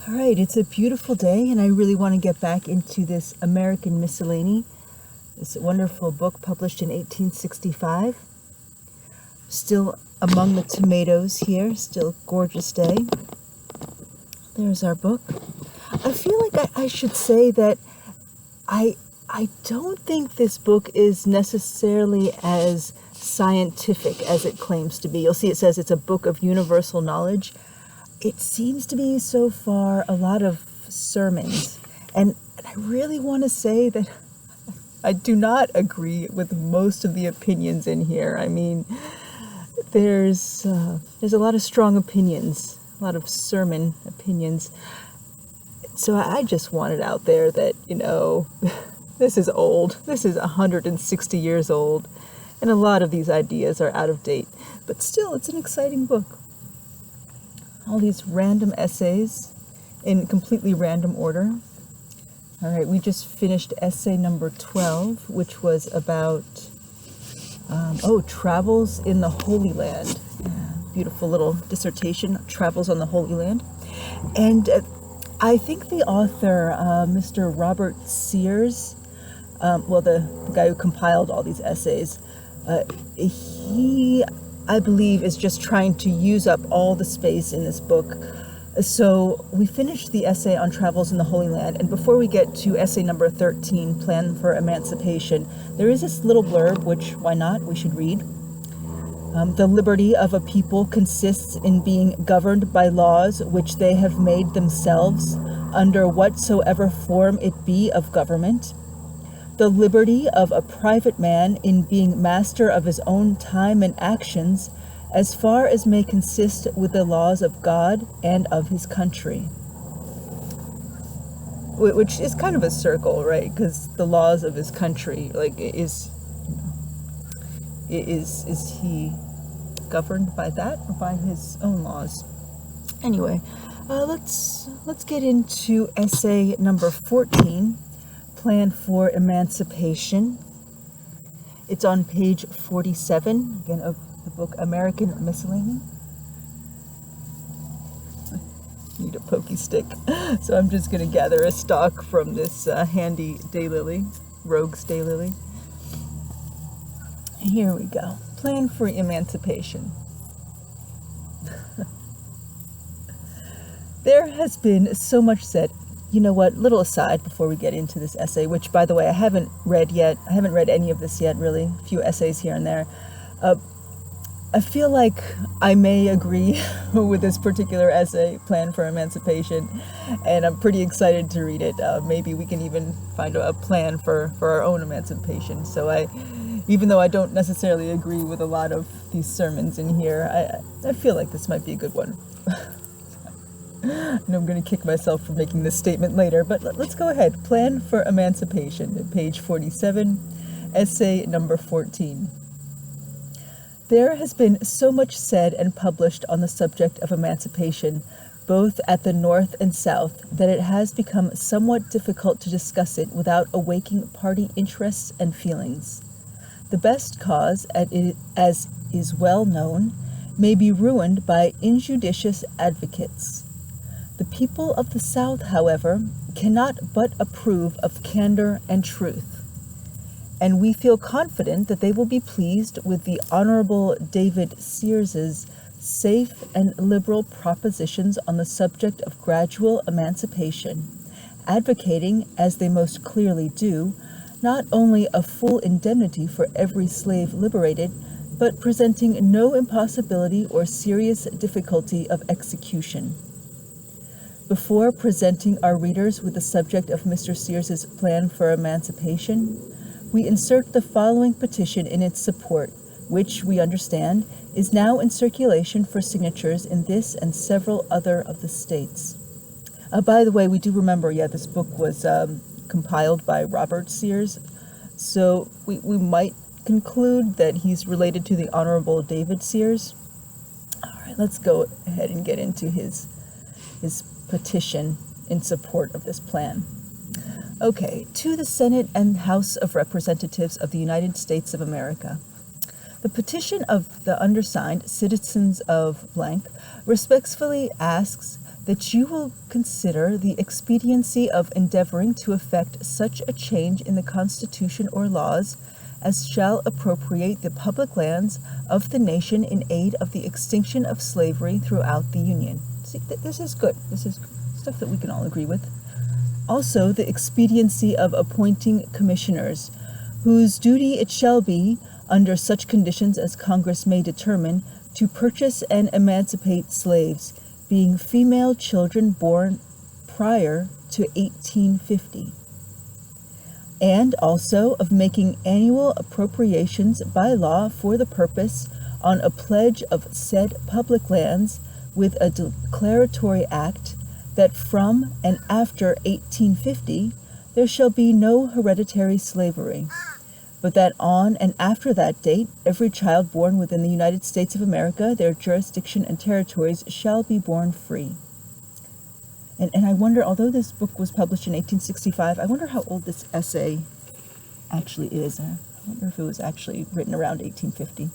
All right, it's a beautiful day, and I really want to get back into this American Miscellany, this wonderful book published in 1865. Still among the tomatoes here, still gorgeous day. There's our book. I feel like I should say that I don't think this book is necessarily as scientific as it claims to be. You'll see it says it's a book of universal knowledge. It seems to be so far a lot of sermons, and I really want to say that I do not agree with most of the opinions in here. I mean, there's a lot of strong opinions, a lot of sermon opinions. So I just want it out there that, this is old. This is 160 years old, and a lot of these ideas are out of date. But still, it's an exciting book. All these random essays in completely random order. All right, we just finished essay number 12, which was about, travels in the Holy Land. Beautiful little dissertation, travels on the Holy Land. And I think the author, Mr. Robert Sears, the guy who compiled all these essays, he, I believe, is just trying to use up all the space in this book. So we finished the essay on travels in the Holy Land, and before we get to essay number 13, Plan for Emancipation, there is this little blurb, which, why not, we should read. The liberty of a people consists in being governed by laws which they have made themselves, under whatsoever form it be of government. The liberty of a private man in being master of his own time and actions, as far as may consist with the laws of God and of his country. Which is kind of a circle, right? Because the laws of his country, is he governed by that or by his own laws? Anyway, let's get into essay number 14, Plan for Emancipation. It's on page 47, again, of the book American Miscellany. Need a pokey stick, so I'm just going to gather a stalk from this handy daylily, Rogue's daylily. Here we go. Plan for Emancipation. There has been so much said. You know what, little aside before we get into this essay, which, by the way, I haven't read yet. I haven't read any of this yet, really. A few essays here and there. I feel like I may agree with this particular essay, Plan for Emancipation, and I'm pretty excited to read it. Maybe we can even find a plan for our own emancipation. So even though I don't necessarily agree with a lot of these sermons in here, I feel like this might be a good one. I know I'm going to kick myself for making this statement later, but let's go ahead. Plan for Emancipation, at page 47, essay number 14. There has been so much said and published on the subject of emancipation, both at the North and South, that it has become somewhat difficult to discuss it without awaking party interests and feelings. The best cause, as is well known, may be ruined by injudicious advocates. The people of the South, however, cannot but approve of candor and truth, and we feel confident that they will be pleased with the Honorable David Sears's safe and liberal propositions on the subject of gradual emancipation, advocating, as they most clearly do, not only a full indemnity for every slave liberated, but presenting no impossibility or serious difficulty of execution. Before presenting our readers with the subject of Mr. Sears's Plan for Emancipation, we insert the following petition in its support, which, we understand, is now in circulation for signatures in this and several other of the states. By the way, we do remember, this book was compiled by Robert Sears, so we might conclude that he's related to the Honorable David Sears. All right, let's go ahead and get into his petition in support of this plan. Okay, to the Senate and House of Representatives of the United States of America. The petition of the undersigned citizens of blank respectfully asks that you will consider the expediency of endeavoring to effect such a change in the Constitution or laws as shall appropriate the public lands of the nation in aid of the extinction of slavery throughout the Union. See, this is good. This is stuff that we can all agree with. Also, the expediency of appointing commissioners, whose duty it shall be, under such conditions as Congress may determine, to purchase and emancipate slaves, being female children born prior to 1850, and also of making annual appropriations by law for the purpose, on a pledge of said public lands, with a declaratory act, that from and after 1850 there shall be no hereditary slavery, but that on and after that date, every child born within the United States of America, their jurisdiction and territories, shall be born free. And I wonder, although this book was published in 1865, I wonder how old this essay actually is. I wonder if it was actually written around 1850.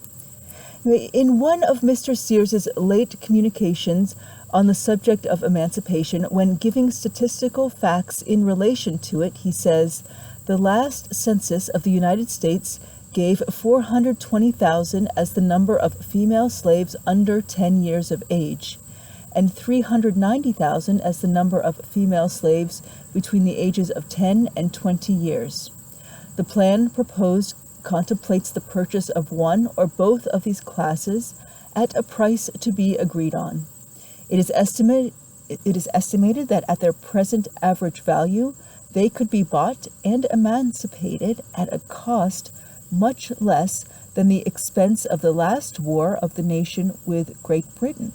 In one of Mr. Sears's late communications on the subject of emancipation, when giving statistical facts in relation to it, he says, "The last census of the United States gave 420,000 as the number of female slaves under 10 years of age, and 390,000 as the number of female slaves between the ages of 10 and 20 years. The plan proposed contemplates the purchase of one or both of these classes at a price to be agreed on. It is estimated that at their present average value, they could be bought and emancipated at a cost much less than the expense of the last war of the nation with Great Britain,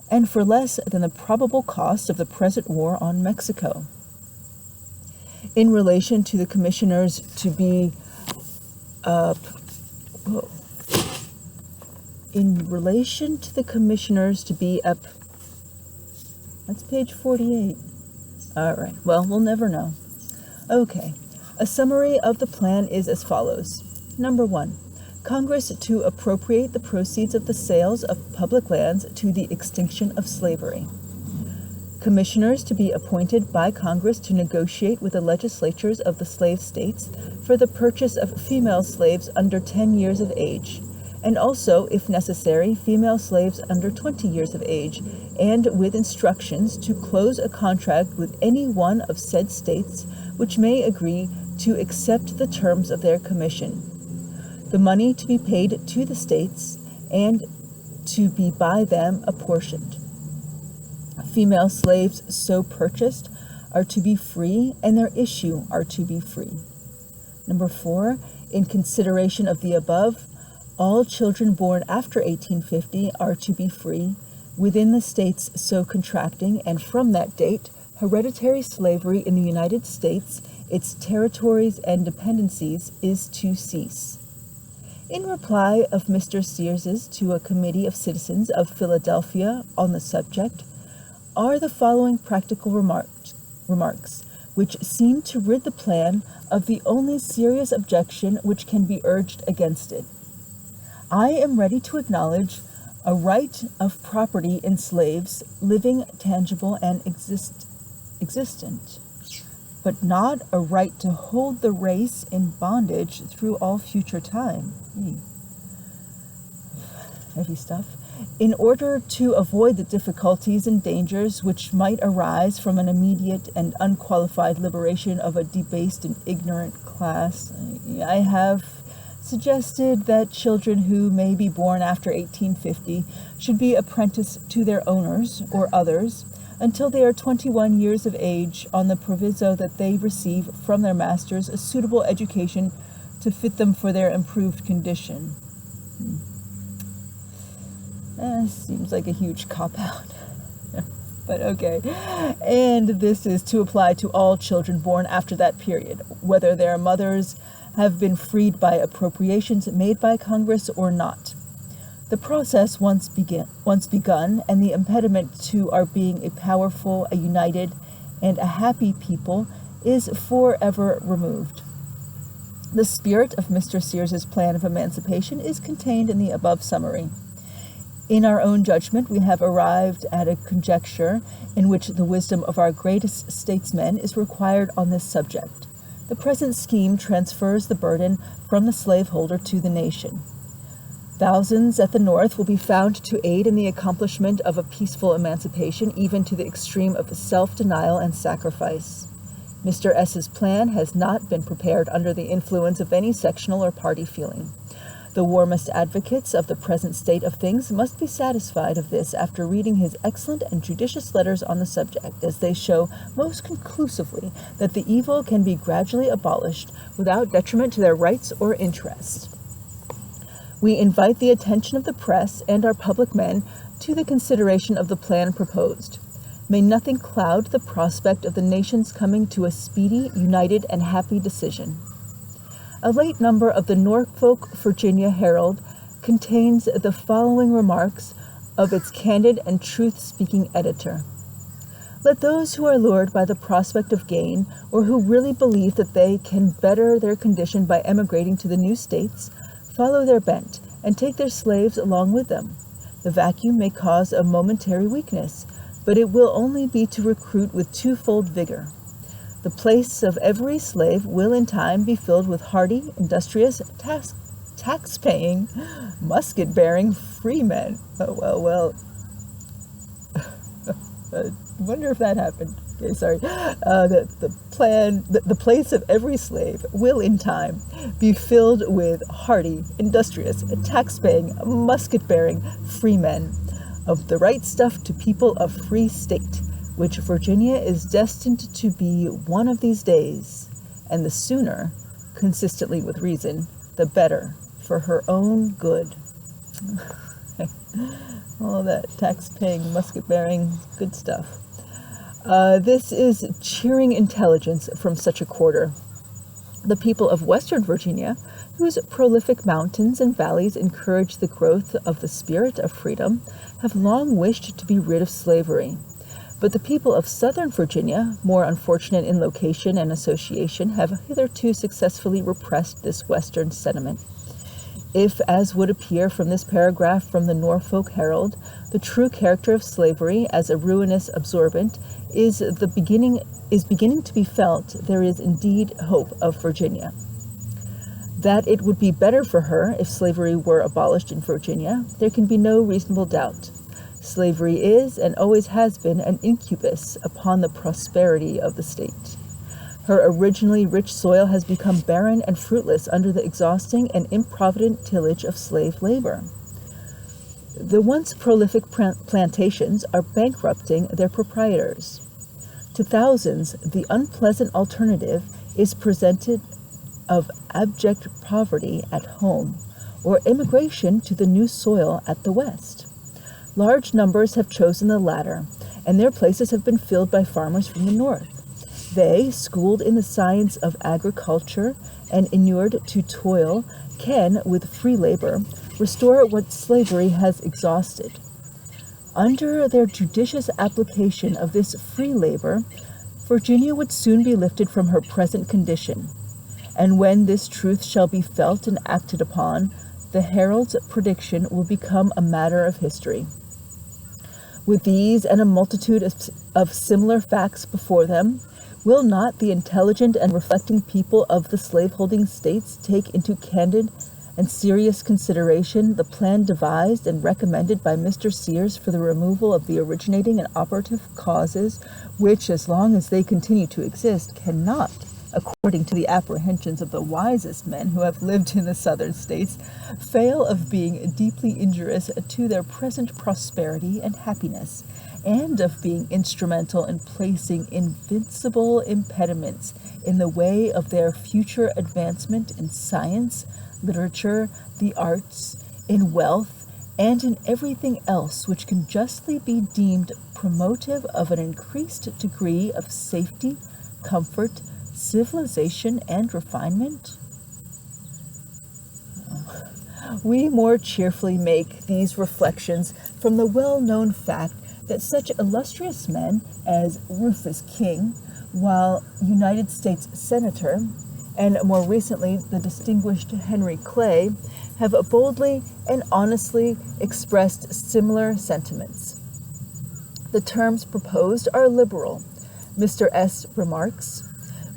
and for less than the probable cost of the present war on Mexico. In relation to the commissioners to be that's page 48. All right, well, we'll never know. Okay, a summary of the plan is as follows. Number 1, Congress to appropriate the proceeds of the sales of public lands to the extinction of slavery. Commissioners to be appointed by Congress to negotiate with the legislatures of the slave states for the purchase of female slaves under 10 years of age, and also, if necessary, female slaves under 20 years of age, and with instructions to close a contract with any one of said states which may agree to accept the terms of their commission. The money to be paid to the states and to be by them apportioned. Female slaves so purchased are to be free, and their issue are to be free. Number 4, in consideration of the above, all children born after 1850 are to be free within the states so contracting, and from that date, hereditary slavery in the United States, its territories and dependencies, is to cease. In reply of Mr. Sears's to a committee of citizens of Philadelphia on the subject, are the following practical remarks, which seem to rid the plan of the only serious objection which can be urged against it. I am ready to acknowledge a right of property in slaves, living, tangible, and existent, but not a right to hold the race in bondage through all future time. Heavy stuff. In order to avoid the difficulties and dangers which might arise from an immediate and unqualified liberation of a debased and ignorant class, I have suggested that children who may be born after 1850 should be apprenticed to their owners or others until they are 21 years of age, on the proviso that they receive from their masters a suitable education to fit them for their improved condition. Seems like a huge cop-out, but okay. And this is to apply to all children born after that period, whether their mothers have been freed by appropriations made by Congress or not. The process once begun, and the impediment to our being a powerful, a united, and a happy people is forever removed. The spirit of Mr. Sears's plan of emancipation is contained in the above summary. In our own judgment, we have arrived at a conjecture in which the wisdom of our greatest statesmen is required on this subject. The present scheme transfers the burden from the slaveholder to the nation. Thousands at the North will be found to aid in the accomplishment of a peaceful emancipation, even to the extreme of self-denial and sacrifice. Mr. S.'s plan has not been prepared under the influence of any sectional or party feeling. The warmest advocates of the present state of things must be satisfied of this after reading his excellent and judicious letters on the subject, as they show most conclusively that the evil can be gradually abolished without detriment to their rights or interests. We invite the attention of the press and our public men to the consideration of the plan proposed. May nothing cloud the prospect of the nation's coming to a speedy, united, and happy decision. A late number of the Norfolk, Virginia Herald contains the following remarks of its candid and truth-speaking editor. Let those who are lured by the prospect of gain, or who really believe that they can better their condition by emigrating to the new states, follow their bent and take their slaves along with them. The vacuum may cause a momentary weakness, but it will only be to recruit with twofold vigor. The place of every slave will in time be filled with hardy, industrious, tax-paying, musket-bearing freemen. Well. I wonder if that happened. Okay, sorry. The place of every slave will in time be filled with hardy, industrious, tax-paying, musket-bearing freemen of the right stuff to people of free state, which Virginia is destined to be one of these days, and the sooner, consistently with reason, the better, for her own good. All that tax-paying, musket-bearing, good stuff. This is cheering intelligence from such a quarter. The people of Western Virginia, whose prolific mountains and valleys encourage the growth of the spirit of freedom, have long wished to be rid of slavery. But the people of Southern Virginia, more unfortunate in location and association, have hitherto successfully repressed this Western sentiment. If, as would appear from this paragraph from the Norfolk Herald, the true character of slavery as a ruinous absorbent is beginning to be felt, there is indeed hope of Virginia. That it would be better for her if slavery were abolished in Virginia, there can be no reasonable doubt. Slavery is, and always has been, an incubus upon the prosperity of the state. Her originally rich soil has become barren and fruitless under the exhausting and improvident tillage of slave labor. The once prolific plantations are bankrupting their proprietors. To thousands, the unpleasant alternative is presented of abject poverty at home, or immigration to the new soil at the West. Large numbers have chosen the latter, and their places have been filled by farmers from the North. They, schooled in the science of agriculture and inured to toil, can, with free labor, restore what slavery has exhausted. Under their judicious application of this free labor, Virginia would soon be lifted from her present condition. And when this truth shall be felt and acted upon, the Herald's prediction will become a matter of history. With these and a multitude of similar facts before them, will not the intelligent and reflecting people of the slaveholding states take into candid and serious consideration the plan devised and recommended by Mr. Sears for the removal of the originating and operative causes which, as long as they continue to exist, cannot, according to the apprehensions of the wisest men who have lived in the southern states, fail of being deeply injurious to their present prosperity and happiness, and of being instrumental in placing invincible impediments in the way of their future advancement in science, literature, the arts, in wealth, and in everything else which can justly be deemed promotive of an increased degree of safety, comfort, civilization, and refinement? We more cheerfully make these reflections from the well-known fact that such illustrious men as Rufus King, while United States Senator, and more recently the distinguished Henry Clay, have boldly and honestly expressed similar sentiments. The terms proposed are liberal. Mr. S. remarks,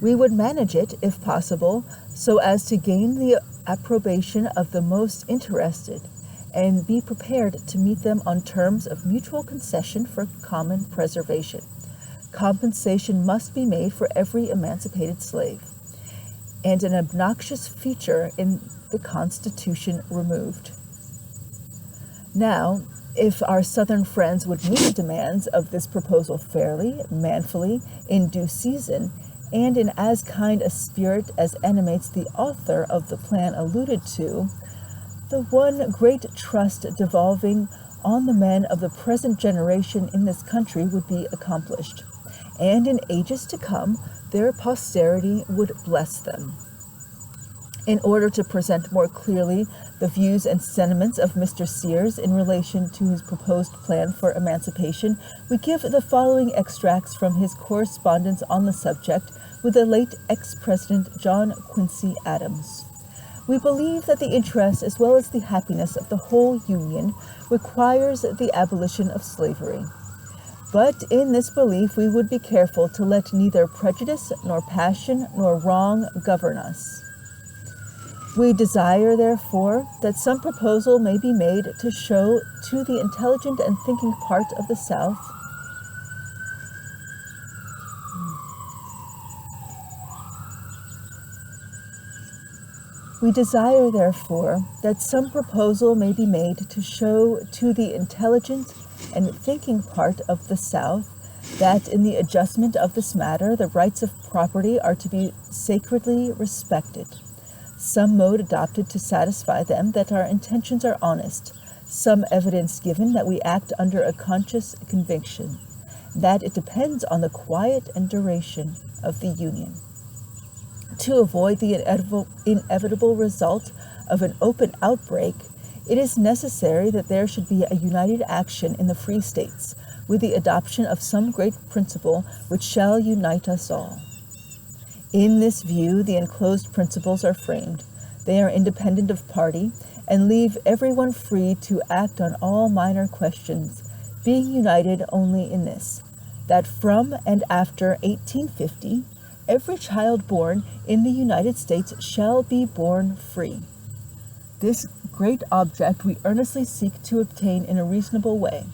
"We would manage it, if possible, so as to gain the approbation of the most interested, and be prepared to meet them on terms of mutual concession for common preservation. Compensation must be made for every emancipated slave, and an obnoxious feature in the Constitution removed." Now, if our Southern friends would meet the demands of this proposal fairly, manfully, in due season, and in as kind a spirit as animates the author of the plan alluded to, the one great trust devolving on the men of the present generation in this country would be accomplished, and in ages to come their posterity would bless them. In order to present more clearly the views and sentiments of Mr. Sears in relation to his proposed plan for emancipation, we give the following extracts from his correspondence on the subject with the late ex-President John Quincy Adams. "We believe that the interest as well as the happiness of the whole Union requires the abolition of slavery. But in this belief we would be careful to let neither prejudice nor passion nor wrong govern us. We desire, therefore, that some proposal may be made to show to the intelligent and thinking part of the South We desire, therefore, that some proposal may be made to show to the intelligent and thinking part of the South that in the adjustment of this matter the rights of property are to be sacredly respected, some mode adopted to satisfy them that our intentions are honest, some evidence given that we act under a conscious conviction, that it depends on the quiet and duration of the Union. To avoid the inevitable result of an open outbreak, it is necessary that there should be a united action in the free states, with the adoption of some great principle which shall unite us all. In this view, the enclosed principles are framed. They are independent of party, and leave everyone free to act on all minor questions, being united only in this, that from and after 1850, every child born in the United States shall be born free. This great object we earnestly seek to obtain in a reasonable way,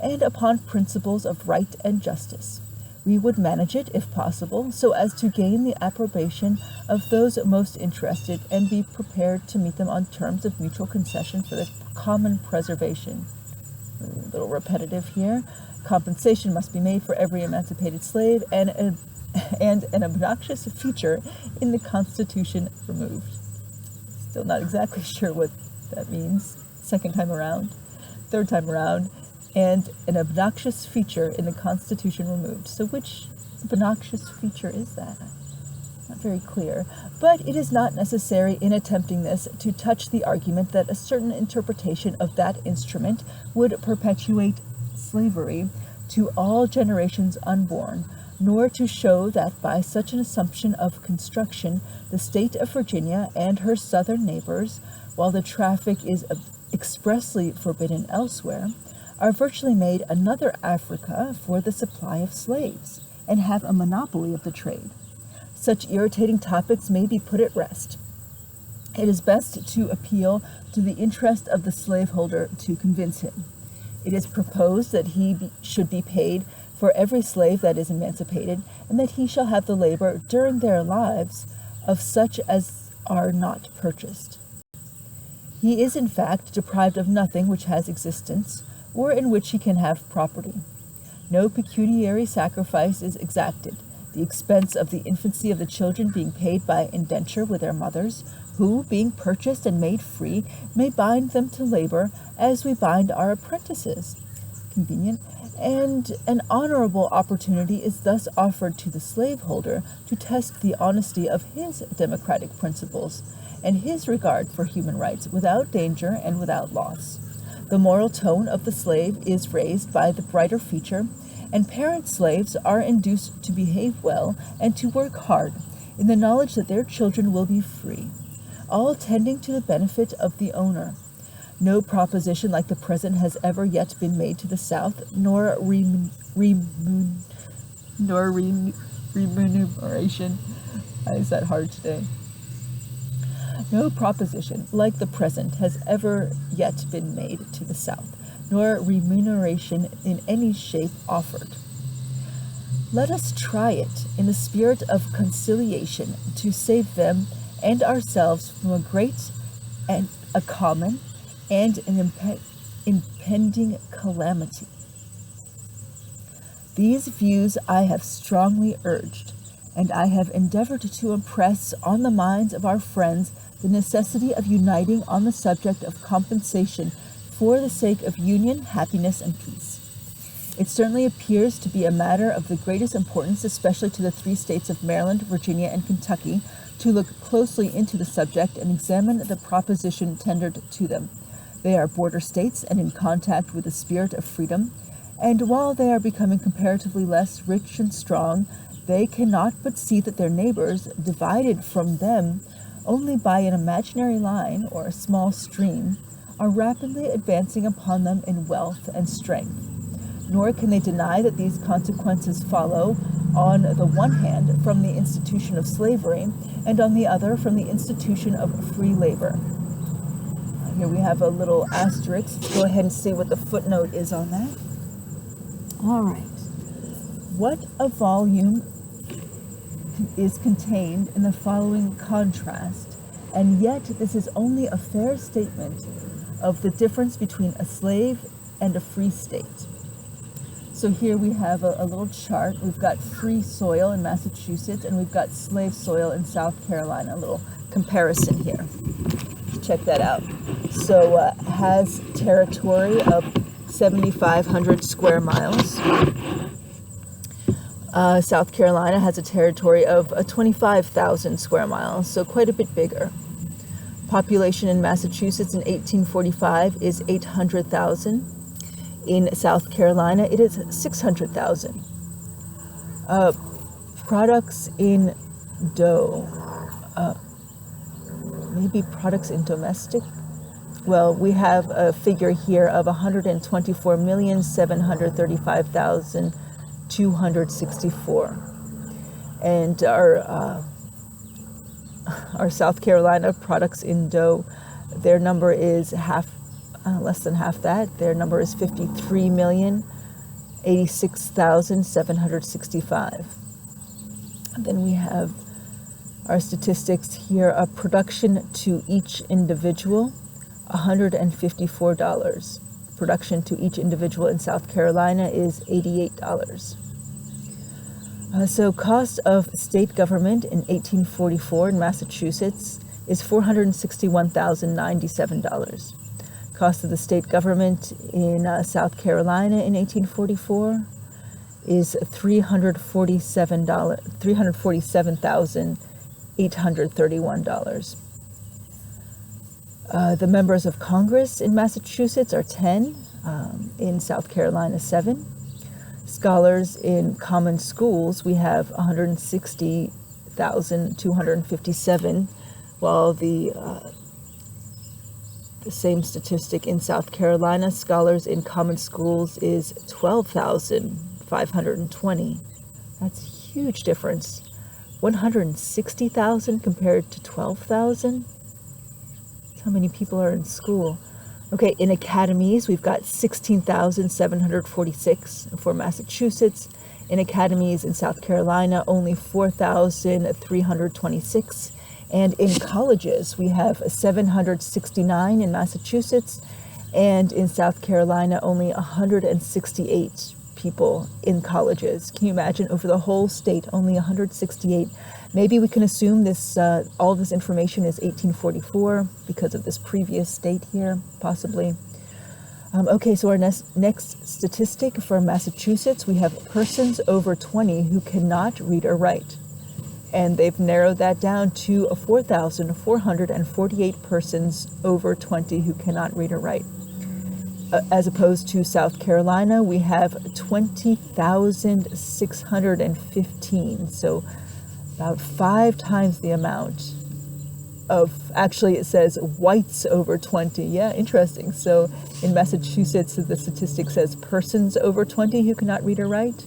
and upon principles of right and justice. We would manage it, if possible, so as to gain the approbation of those most interested, and be prepared to meet them on terms of mutual concession for the common preservation. A little repetitive here. Compensation must be made for every emancipated slave, and an obnoxious feature in the Constitution removed. Still not exactly sure what that means. Second time around, third time around, and an obnoxious feature in the Constitution removed. So which obnoxious feature is that? Not very clear. But it is not necessary in attempting this to touch the argument that a certain interpretation of that instrument would perpetuate slavery to all generations unborn, nor to show that by such an assumption of construction the state of Virginia and her southern neighbors, while the traffic is expressly forbidden elsewhere, are virtually made another Africa for the supply of slaves, and have a monopoly of the trade. Such irritating topics may be put at rest. It is best to appeal to the interest of the slaveholder to convince him. It is proposed that he should be paid for every slave that is emancipated, and that he shall have the labor during their lives of such as are not purchased. He is in fact deprived of nothing which has existence, or in which he can have property. No pecuniary sacrifice is exacted, the expense of the infancy of the children being paid by indenture with their mothers, who, being purchased and made free, may bind them to labor as we bind our apprentices. Convenient. And an honorable opportunity is thus offered to the slaveholder to test the honesty of his democratic principles and his regard for human rights without danger and without loss. The moral tone of the slave is raised by the brighter feature, and parent slaves are induced to behave well and to work hard, in the knowledge that their children will be free, all tending to the benefit of the owner. No proposition like the present has ever yet been made to the South, nor remuneration. Why is that hard today? No proposition like the present has ever yet been made to the South, nor remuneration in any shape offered. Let us try it in a spirit of conciliation to save them and ourselves from a great and a common and an impending calamity. These views I have strongly urged, and I have endeavored to impress on the minds of our friends the necessity of uniting on the subject of compensation for the sake of union, happiness, and peace. It certainly appears to be a matter of the greatest importance, especially to the 3 states of Maryland, Virginia, and Kentucky, to look closely into the subject and examine the proposition tendered to them. They are border states and in contact with the spirit of freedom, and while they are becoming comparatively less rich and strong, they cannot but see that their neighbors, divided from them only by an imaginary line or a small stream, are rapidly advancing upon them in wealth and strength. Nor can they deny that these consequences follow, on the one hand, from the institution of slavery, and on the other, from the institution of free labor. Here we have a little asterisk. Let's go ahead and see what the footnote is on that. All right. What a volume is contained in the following contrast, and yet this is only a fair statement of the difference between a slave and a free state. So here we have a little chart. We've got free soil in Massachusetts, and we've got slave soil in South Carolina. A little comparison here. Check that out. So has territory of 7,500 square miles. South Carolina has a territory of 25,000 square miles, so quite a bit bigger. Population in Massachusetts in 1845 is 800,000. In South Carolina, it is 600,000. Products in dough. Maybe products in domestic? Well, we have a figure here of 124,735,264. And our South Carolina products in dough, their number is less than half that. Their number is 53,086,765. And then we have our statistics here of production to each individual, $154. Production to each individual in South Carolina is $88. So cost of state government in 1844 in Massachusetts is $461,097. Cost of the state government in South Carolina in 1844 is $347,831. The members of Congress in Massachusetts are 10, in South Carolina 7. Scholars in common schools, we have 160,257, while the same statistic in South Carolina, scholars in common schools is 12,520. That's a huge difference. 160,000 compared to 12,000. That's how many people are in school. Okay, in academies, we've got 16,746 for Massachusetts. In academies in South Carolina, only 4,326. And in colleges, we have 769 in Massachusetts, and in South Carolina, only 168 people in colleges. Can you imagine? Over the whole state, only 168. Maybe we can assume this. All of this information is 1844 because of this previous state here, possibly. Okay, so our next statistic for Massachusetts, we have persons over 20 who cannot read or write. And they've narrowed that down to 4,448 persons over 20 who cannot read or write. As opposed to South Carolina, we have 20,615. So about 5 times the amount of, actually it says whites over 20. Yeah, interesting. So in Massachusetts, the statistic says persons over 20 who cannot read or write.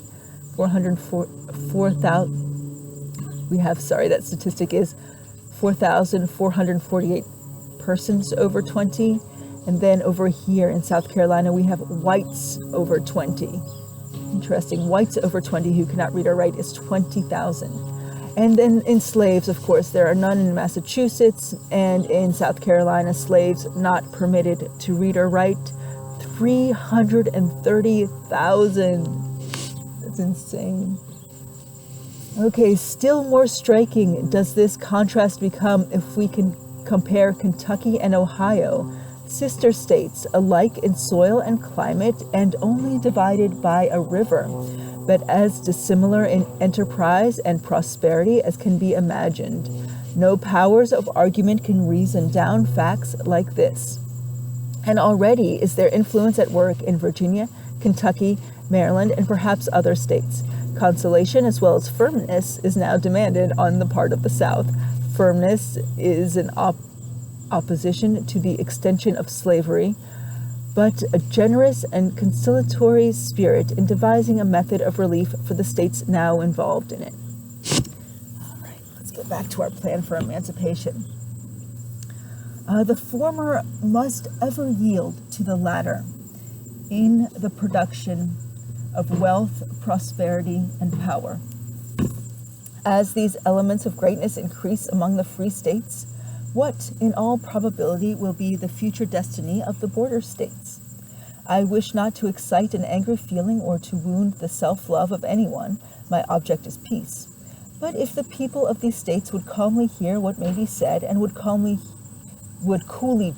4,000. We have, sorry, that statistic is 4,448 persons over 20. And then over here in South Carolina, we have whites over 20. Interesting. Whites over 20 who cannot read or write is 20,000. And then in slaves, of course, there are none in Massachusetts, and in South Carolina, slaves not permitted to read or write, 330,000. That's insane. Okay, still more striking does this contrast become if we can compare Kentucky and Ohio, sister states, alike in soil and climate and only divided by a river, but as dissimilar in enterprise and prosperity as can be imagined. No powers of argument can reason down facts like this. And already is their influence at work in Virginia, Kentucky, Maryland, and perhaps other states. Consolation as well as firmness is now demanded on the part of the South. Firmness is an opposition to the extension of slavery, but a generous and conciliatory spirit in devising a method of relief for the states now involved in it. All right, let's get back to our plan for emancipation. The former must ever yield to the latter in the production of wealth, prosperity, and power. As these elements of greatness increase among the free states, what, in all probability, will be the future destiny of the border states? I wish not to excite an angry feeling or to wound the self-love of anyone. My object is peace. But if the people of these states would calmly hear what may be said and would coolly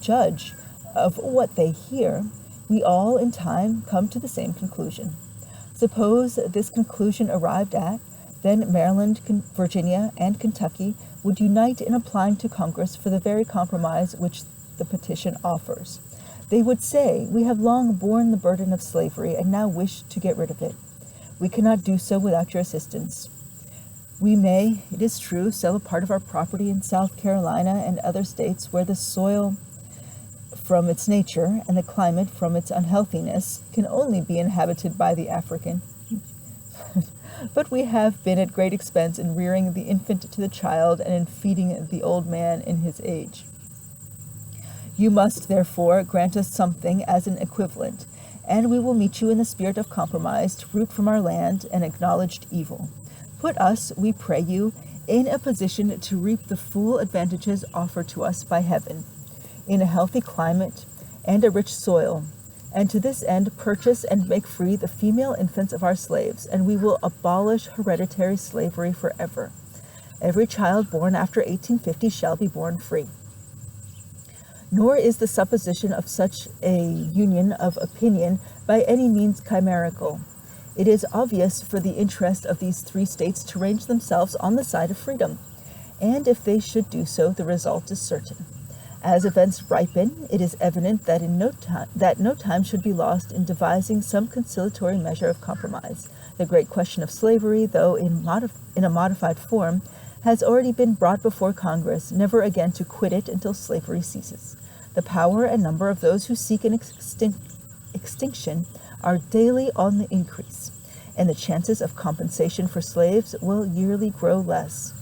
judge of what they hear, we all in time come to the same conclusion. Suppose this conclusion arrived at, then Maryland, Virginia, and Kentucky would unite in applying to Congress for the very compromise which the petition offers. They would say, we have long borne the burden of slavery and now wish to get rid of it. We cannot do so without your assistance. We may, it is true, sell a part of our property in South Carolina and other states where the soil from its nature and the climate from its unhealthiness can only be inhabited by the African. But we have been at great expense in rearing the infant to the child and in feeding the old man in his age. You must, therefore, grant us something as an equivalent, and we will meet you in the spirit of compromise to root from our land an acknowledged evil. Put us, we pray you, in a position to reap the full advantages offered to us by heaven, in a healthy climate and a rich soil, and to this end purchase and make free the female infants of our slaves, and we will abolish hereditary slavery forever. Every child born after 1850 shall be born free. Nor is the supposition of such a union of opinion by any means chimerical. It is obvious for the interest of these three states to range themselves on the side of freedom, and if they should do so, the result is certain. As events ripen, it is evident that no time should be lost in devising some conciliatory measure of compromise. The great question of slavery, though in a modified form, has already been brought before Congress, never again to quit it until slavery ceases. The power and number of those who seek an extinction are daily on the increase, and the chances of compensation for slaves will yearly grow less.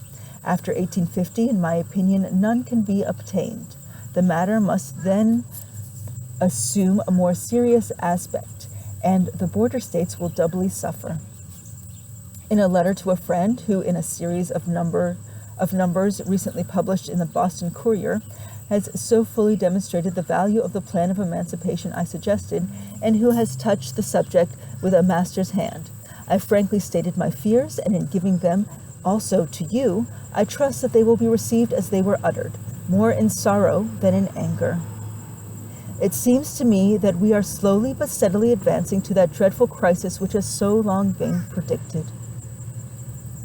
After 1850, in my opinion, none can be obtained. The matter must then assume a more serious aspect, and the border states will doubly suffer. In a letter to a friend who, in a series of numbers recently published in the Boston Courier, has so fully demonstrated the value of the plan of emancipation I suggested, and who has touched the subject with a master's hand, I frankly stated my fears, and in giving them also to you, I trust that they will be received as they were uttered, more in sorrow than in anger. It seems to me that we are slowly but steadily advancing to that dreadful crisis which has so long been predicted.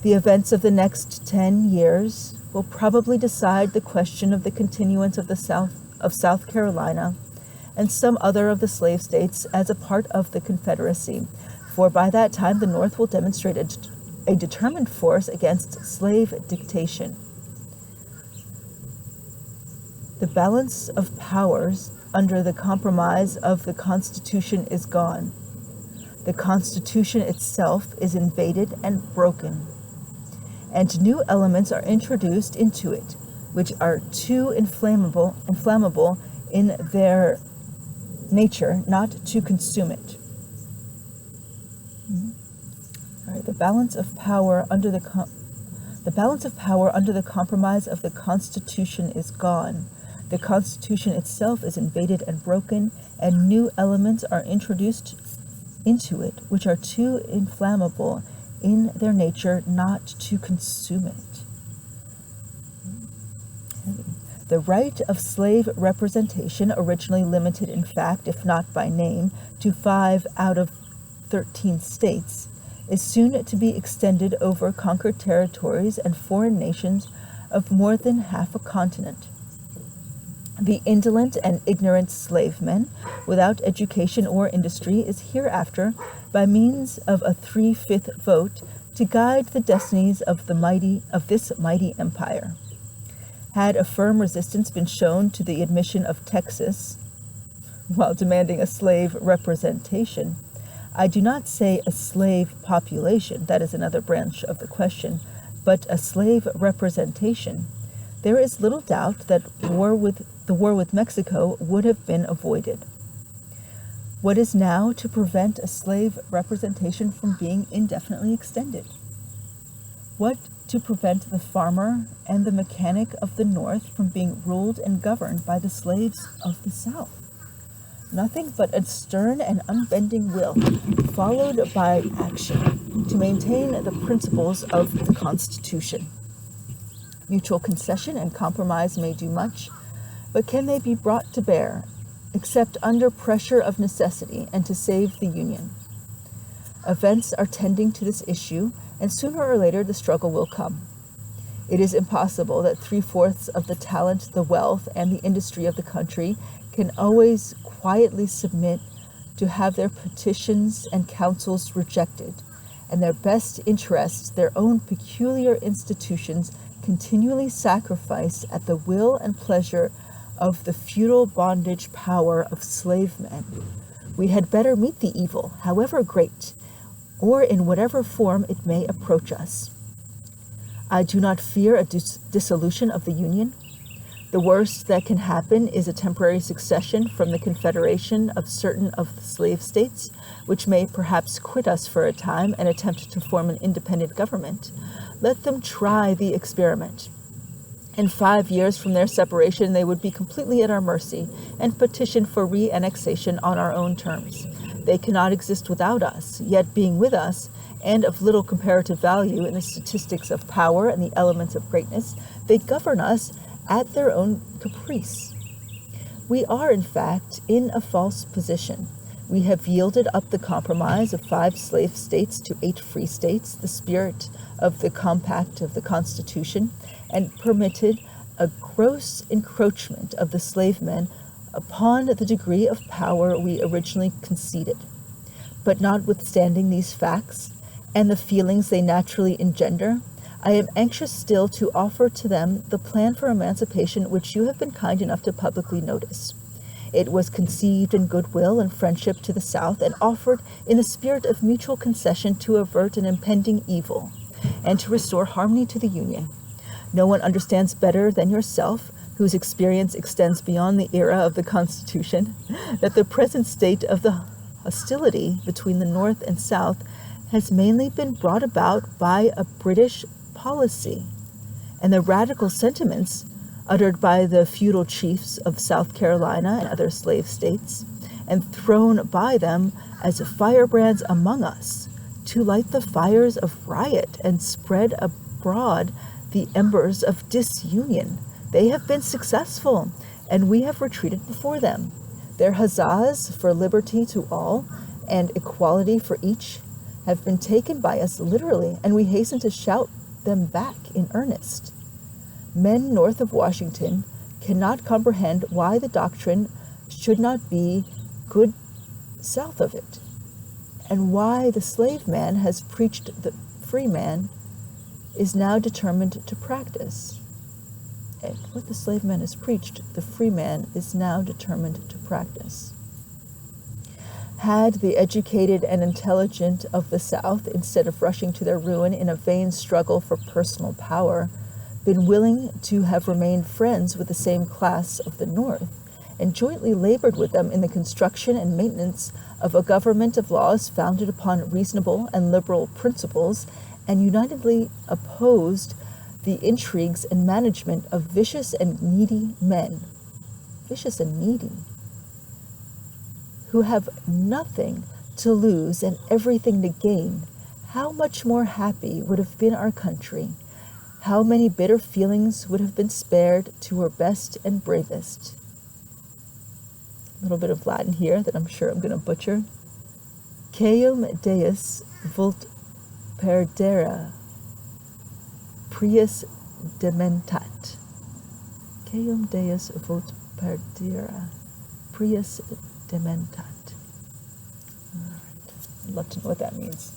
The events of the next 10 years will probably decide the question of the continuance of South Carolina and some other of the slave states as a part of the Confederacy, for by that time the North will demonstrate a determined force against slave dictation. The balance of powers under the compromise of the Constitution is gone. The Constitution itself is invaded and broken, and new elements are introduced into it, which are too inflammable in their nature not to consume it. All right, the balance of power under the compromise of the Constitution is gone. The Constitution itself is invaded and broken, and new elements are introduced into it, which are too inflammable in their nature not to consume it. The right of slave representation, originally limited in fact, if not by name, to 5 out of 13 states, is soon to be extended over conquered territories and foreign nations of more than half a continent. The indolent and ignorant slave men, without education or industry, is hereafter, by means of a 3/5 vote, to guide the destinies of this mighty empire. Had a firm resistance been shown to the admission of Texas, while demanding a slave representation, I do not say a slave population, that is another branch of the question, but a slave representation, there is little doubt that the war with Mexico would have been avoided. What is now to prevent a slave representation from being indefinitely extended? What to prevent the farmer and the mechanic of the North from being ruled and governed by the slaves of the South? Nothing but a stern and unbending will, followed by action, to maintain the principles of the Constitution. Mutual concession and compromise may do much, but can they be brought to bear, except under pressure of necessity and to save the Union? Events are tending to this issue, and sooner or later the struggle will come. It is impossible that 3/4 of the talent, the wealth, and the industry of the country can always quietly submit to have their petitions and counsels rejected, and their best interests, their own peculiar institutions, continually sacrificed at the will and pleasure of the feudal bondage power of slave men. We had better meet the evil, however great, or in whatever form it may approach us. I do not fear a dissolution of the Union. The worst that can happen is a temporary succession from the confederation of certain of the slave states, which may perhaps quit us for a time and attempt to form an independent government. Let them try the experiment. In 5 years from their separation, they would be completely at our mercy and petition for re-annexation on our own terms. They cannot exist without us, yet being with us, and of little comparative value in the statistics of power and the elements of greatness, they govern us at their own caprice. We are, in fact, in a false position. We have yielded up the compromise of 5 slave states to 8 free states, the spirit of the compact of the Constitution, and permitted a gross encroachment of the slave men upon the degree of power we originally conceded. But notwithstanding these facts and the feelings they naturally engender, I am anxious still to offer to them the plan for emancipation which you have been kind enough to publicly notice. It was conceived in goodwill and friendship to the South, and offered in the spirit of mutual concession to avert an impending evil, and to restore harmony to the Union. No one understands better than yourself, whose experience extends beyond the era of the Constitution, that the present state of the hostility between the North and South has mainly been brought about by a British policy, and the radical sentiments uttered by the feudal chiefs of South Carolina and other slave states, and thrown by them as firebrands among us, to light the fires of riot and spread abroad the embers of disunion. They have been successful, and we have retreated before them. Their huzzas for liberty to all and equality for each have been taken by us literally, and we hasten to shout them back in earnest. Men north of Washington cannot comprehend why the doctrine should not be good south of it, and why the slave man has preached free man is now determined to practice. And what the slave man has preached, the free man is now determined to practice. Had the educated and intelligent of the South, instead of rushing to their ruin in a vain struggle for personal power, been willing to have remained friends with the same class of the North, and jointly labored with them in the construction and maintenance of a government of laws founded upon reasonable and liberal principles, and unitedly opposed the intrigues and management of vicious and needy men, vicious and needy, who have nothing to lose and everything to gain, how much more happy would have been our country, how many bitter feelings would have been spared to her best and bravest. A little bit of Latin here that I'm sure I'm going to butcher. Quum Deus vult perdere, prius dementat. Quum Deus vult perdere, prius dementat. All right. I'd love to know what that means.